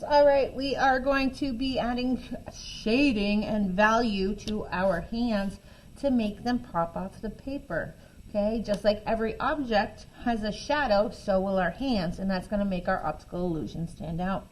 All right, we are going to be adding shading and value to our hands to make them pop off the paper. Okay, just like every object has a shadow, so will our hands, and that's going to make our optical illusion stand out.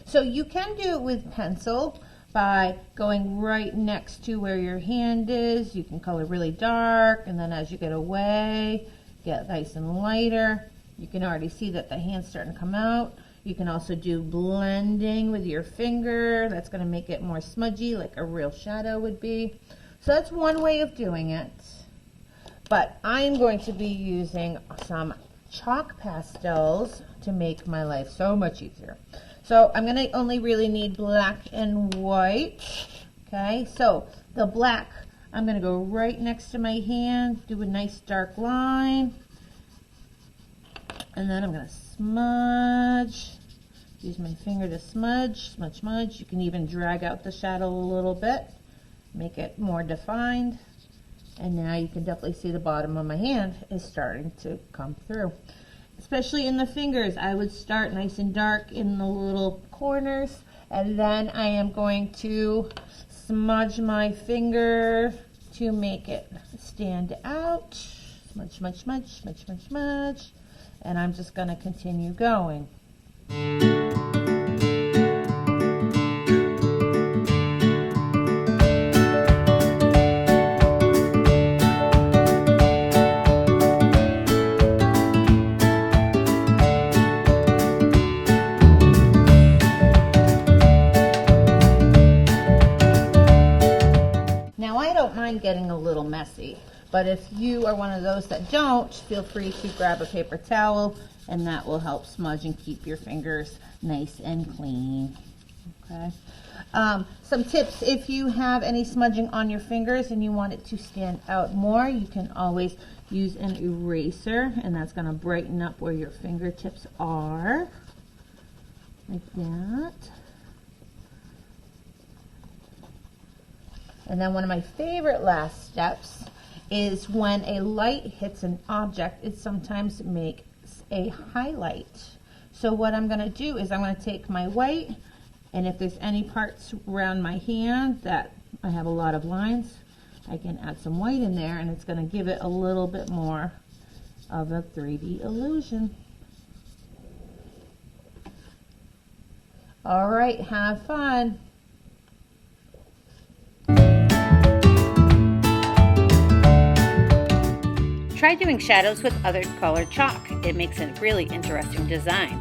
So you can do it with pencil by going right next to where your hand is. You can color really dark, and then as you get away, get nice and lighter. You can already see that the hand's starting to come out. You can also do blending with your finger. That's going to make it more smudgy, like a real shadow would be. So that's one way of doing it. But I'm going to be using some chalk pastels to make my life so much easier. So I'm going to only really need black and white. Okay, so the black, I'm going to go right next to my hand, do a nice dark line. And then I'm going to smudge. Use my finger to smudge, smudge, smudge. You can even drag out the shadow a little bit, make it more defined. And now you can definitely see the bottom of my hand is starting to come through. Especially in the fingers, I would start nice and dark in the little corners, and then I am going to smudge my finger to make it stand out. Smudge, smudge, smudge, smudge, smudge, smudge. And I'm just going to continue going. Now I don't mind getting a little messy. But if you are one of those that don't, feel free to grab a paper towel, and that will help smudge and keep your fingers nice and clean. Okay. Some tips: if you have any smudging on your fingers and you want it to stand out more, you can always use an eraser, and that's going to brighten up where your fingertips are, like that. And then one of my favorite last steps is when a light hits an object, it sometimes makes a highlight. So what I'm going to do is I'm going to take my white, and if there's any parts around my hand that I have a lot of lines, I can add some white in there, and it's going to give it a little bit more of a 3D illusion. All right, have fun. Try doing shadows with other colored chalk. It makes a really interesting design.